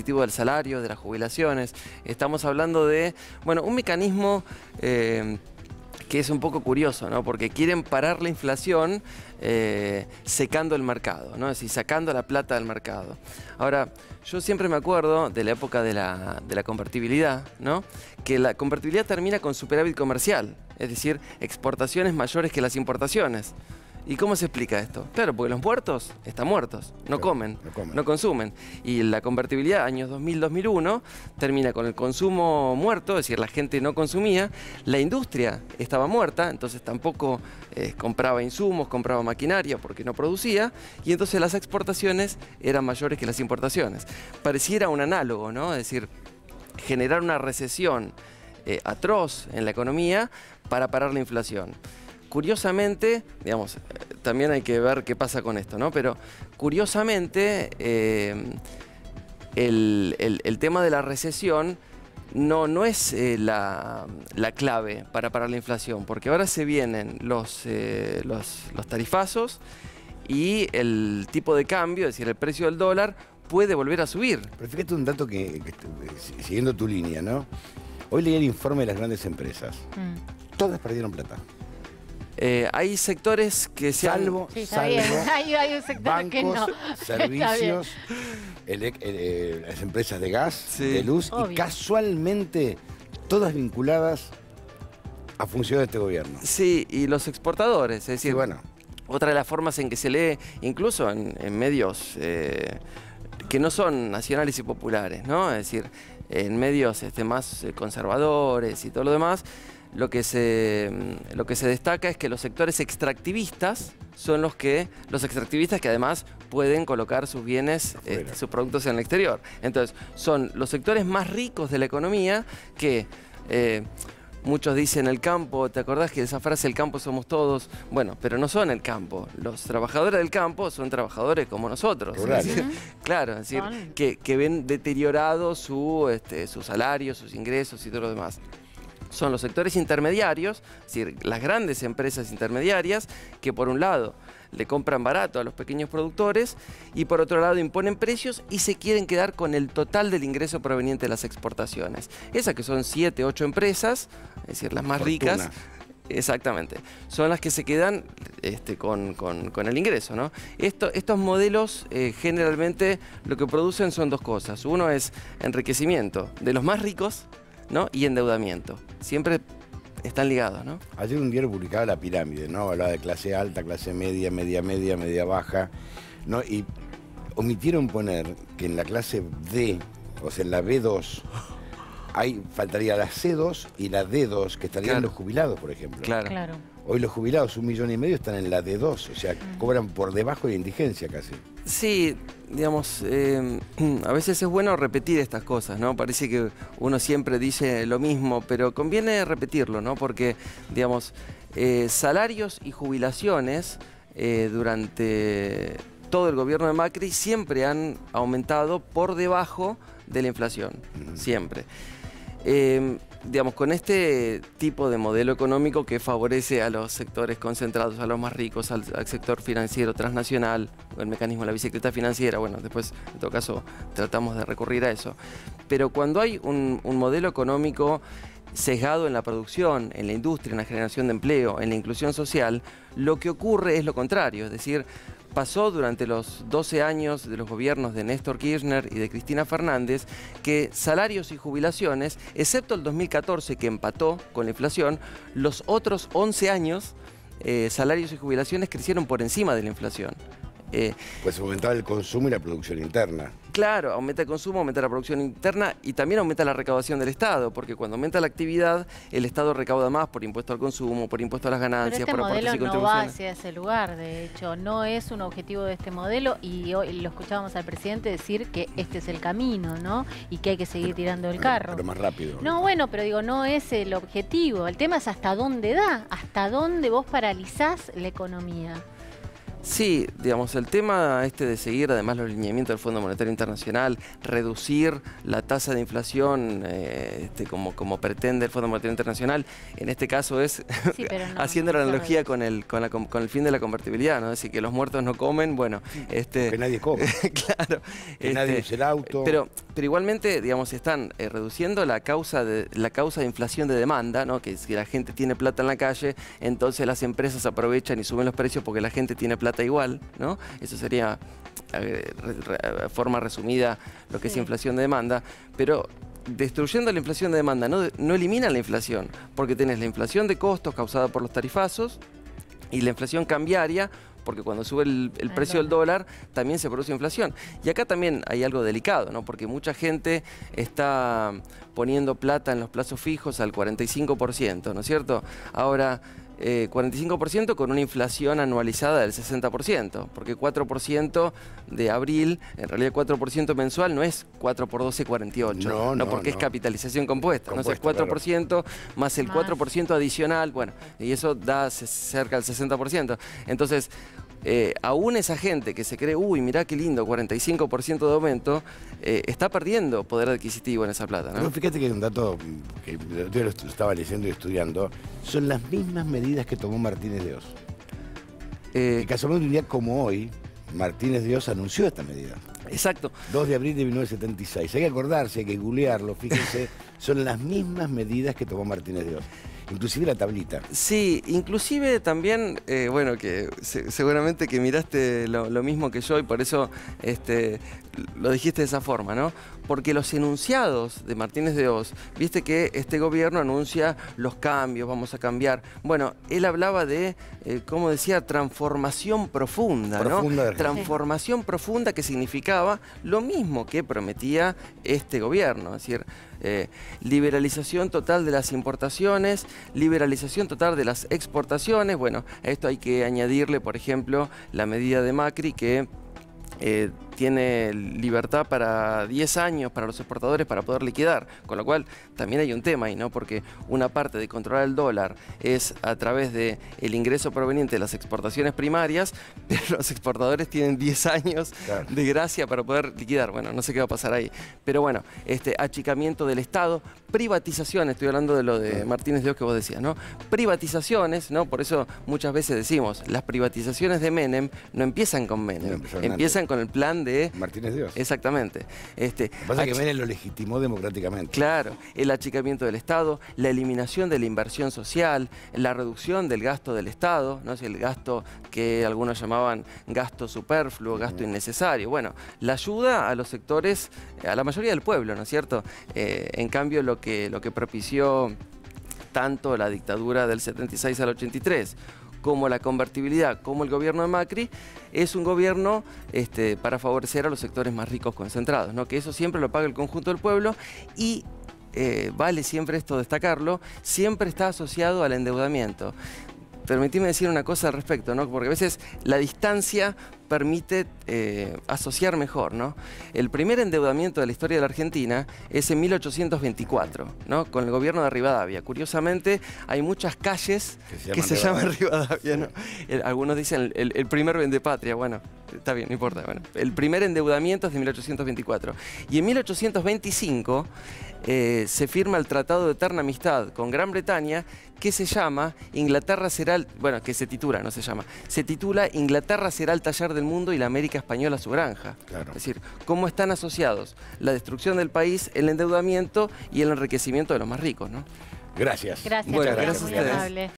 competitivo del salario, de las jubilaciones. Estamos hablando de, bueno, un mecanismo que es un poco curioso, ¿no? Porque quieren parar la inflación secando el mercado, ¿no? Es decir, sacando la plata del mercado. Ahora, yo siempre me acuerdo de la época de la convertibilidad, ¿no? Que la convertibilidad termina con superávit comercial, es decir, exportaciones mayores que las importaciones. ¿Y cómo se explica esto? Claro, porque los muertos están muertos, no comen, no consumen. Y la convertibilidad, años 2000-2001, termina con el consumo muerto, es decir, la gente no consumía, la industria estaba muerta, entonces tampoco compraba insumos, compraba maquinaria porque no producía, y entonces las exportaciones eran mayores que las importaciones. Pareciera un análogo, ¿no? Es decir, generar una recesión atroz en la economía para parar la inflación. Curiosamente, digamos, también hay que ver qué pasa con esto, ¿no? Pero curiosamente, el tema de la recesión no es la clave para parar la inflación, porque ahora se vienen los tarifazos y el tipo de cambio, es decir, el precio del dólar, puede volver a subir. Pero fíjate un dato que siguiendo tu línea, ¿no? Hoy leí el informe de las grandes empresas. Todas perdieron plata. Hay sectores que se salvo hay un sector bancos, que no. servicios, las empresas de gas, de luz, obvio. Y casualmente todas vinculadas a función de este gobierno. Sí, y los exportadores, es decir, sí, bueno, otra de las formas en que se lee, incluso en medios que no son nacionales y populares, ¿no? Es decir, en medios más conservadores y todo lo demás, lo que se destaca es que los sectores extractivistas son los extractivistas que además pueden colocar sus bienes, sus productos en el exterior. Entonces, son los sectores más ricos de la economía que muchos dicen el campo. ¿Te acordás que esa frase, el campo somos todos? Bueno, pero no son el campo. Los trabajadores del campo son trabajadores como nosotros. Es decir, claro, es decir, que ven deteriorado su salario, sus ingresos y todo lo demás. Son los sectores intermediarios, es decir, las grandes empresas intermediarias que por un lado le compran barato a los pequeños productores y por otro lado imponen precios y se quieren quedar con el total del ingreso proveniente de las exportaciones. Esas que son 7, 8 empresas, es decir, las más ricas, exactamente, son las que se quedan con el ingreso, ¿no? Estos modelos generalmente lo que producen son dos cosas. Uno es enriquecimiento de los más ricos, ¿no? Y endeudamiento. Siempre están ligados, ¿no? Ayer un diario publicaba la pirámide, ¿no? Hablaba de clase alta, clase media, media media, media baja, ¿no? Y omitieron poner que en la clase D, o sea, en la B2, faltaría la C2 y la D2, que estarían los jubilados, por ejemplo. Claro. Hoy los jubilados, 1,5 millones, están en la D2, o sea, cobran por debajo de indigencia casi. Sí, digamos, a veces es bueno repetir estas cosas, ¿no? Parece que uno siempre dice lo mismo, pero conviene repetirlo, ¿no? Porque, digamos, salarios y jubilaciones durante todo el gobierno de Macri siempre han aumentado por debajo de la inflación, siempre. Digamos, con este tipo de modelo económico que favorece a los sectores concentrados, a los más ricos, al sector financiero transnacional, el mecanismo de la bicicleta financiera, bueno, después en todo caso tratamos de recurrir a eso. Pero cuando hay un modelo económico sesgado en la producción, en la industria, en la generación de empleo, en la inclusión social, lo que ocurre es lo contrario, es decir, pasó durante los 12 años de los gobiernos de Néstor Kirchner y de Cristina Fernández que salarios y jubilaciones, excepto el 2014 que empató con la inflación, los otros 11 años salarios y jubilaciones crecieron por encima de la inflación. Pues aumentaba el consumo y la producción interna. Claro, aumenta el consumo, aumenta la producción interna y también aumenta la recaudación del Estado, porque cuando aumenta la actividad, el Estado recauda más por impuesto al consumo, por impuesto a las ganancias, por aportes y contribuciones. Pero este modelo no va hacia ese lugar, de hecho, no es un objetivo de este modelo y hoy lo escuchábamos al presidente decir que este es el camino, ¿no? Y que hay que seguir tirando el carro. Pero más rápido. No, bueno, pero digo, no es el objetivo. El tema es hasta dónde da, hasta dónde vos paralizás la economía. Sí, digamos, el tema de seguir además los lineamientos del Fondo Monetario Internacional, reducir la tasa de inflación como pretende el Fondo Monetario Internacional, en este caso es Sí, pero no, haciendo no la se analogía con el fin de la convertibilidad, ¿no? Es decir, que los muertos no comen, bueno, Que nadie come, claro. que nadie usa el auto. Pero igualmente, digamos, están reduciendo la causa de inflación de demanda, ¿no? Que si la gente tiene plata en la calle, entonces las empresas aprovechan y suben los precios porque la gente tiene plata igual, ¿no? Eso sería, forma resumida, lo que es inflación de demanda, pero destruyendo la inflación de demanda no eliminan la inflación, porque tenés la inflación de costos causada por los tarifazos y la inflación cambiaria, porque cuando sube el precio del dólar también se produce inflación. Y acá también hay algo delicado, ¿no? Porque mucha gente está poniendo plata en los plazos fijos al 45%, ¿no es cierto? Ahora, 45% con una inflación anualizada del 60%, porque 4% de abril, en realidad 4% mensual no es 4 por 12, 48, no, porque es capitalización compuesta, no es 4% claro, más el 4% adicional, bueno, y eso da cerca del 60%. Entonces, aún esa gente que se cree, uy, mirá qué lindo, 45% de aumento, está perdiendo poder adquisitivo en esa plata, ¿no? Pero fíjate que hay un dato que yo lo estaba leyendo y estudiando, son las mismas medidas que tomó Martínez de Oz. Y casualmente un día como hoy, Martínez de Oz anunció esta medida. Exacto. 2 de abril de 1976. Hay que acordarse, hay que googlearlo, fíjense, son las mismas medidas que tomó Martínez de Oz. Inclusive la tablita. Sí, inclusive también, bueno, que seguramente que miraste lo mismo que yo y por eso lo dijiste de esa forma, ¿no? Porque los enunciados de Martínez de Oz, viste que este gobierno anuncia los cambios, vamos a cambiar. Bueno, él hablaba de, como decía, transformación profunda, ¿no? Transformación profunda, que significaba lo mismo que prometía este gobierno, es decir, liberalización total de las importaciones, liberalización total de las exportaciones. Bueno, a esto hay que añadirle, por ejemplo, la medida de Macri que tiene libertad para 10 años para los exportadores para poder liquidar, con lo cual también hay un tema ahí, ¿no? Porque una parte de controlar el dólar es a través del ingreso proveniente de las exportaciones primarias, pero los exportadores tienen 10 años de gracia para poder liquidar. Bueno, no sé qué va a pasar ahí. Pero bueno, achicamiento del Estado, privatizaciones, estoy hablando de lo de Martínez de Oz que vos decías, ¿no? Privatizaciones, ¿no? Por eso muchas veces decimos, las privatizaciones de Menem no empiezan con Menem, empiezan con el plan de Martínez de Oz. Exactamente. Lo que pasa es que Menem lo legitimó democráticamente. Claro, el achicamiento del Estado, la eliminación de la inversión social, la reducción del gasto del Estado, ¿no? El gasto que algunos llamaban gasto superfluo, gasto innecesario. Bueno, la ayuda a los sectores, a la mayoría del pueblo, ¿no es cierto? En cambio, lo que propició tanto la dictadura del 76 al 83, como la convertibilidad, como el gobierno de Macri, es un gobierno para favorecer a los sectores más ricos concentrados, ¿no? Que eso siempre lo paga el conjunto del pueblo y, vale siempre esto destacarlo, siempre está asociado al endeudamiento. Permitime decir una cosa al respecto, ¿no? Porque a veces la distancia permite asociar mejor, ¿no? El primer endeudamiento de la historia de la Argentina es en 1824, ¿no? Con el gobierno de Rivadavia. Curiosamente, hay muchas calles que se llaman Rivadavia, ¿no? Algunos dicen el primer vendepatria, bueno, está bien, no importa. Bueno, el primer endeudamiento es de 1824. Y en 1825 se firma el Tratado de Eterna Amistad con Gran Bretaña, que se llama Inglaterra será, bueno, que se titula, no se llama, se titula Inglaterra será el taller del mundo y la América española su granja. Claro. Es decir, cómo están asociados la destrucción del país, el endeudamiento y el enriquecimiento de los más ricos, ¿no? Gracias. Gracias, bueno, gracias a ustedes.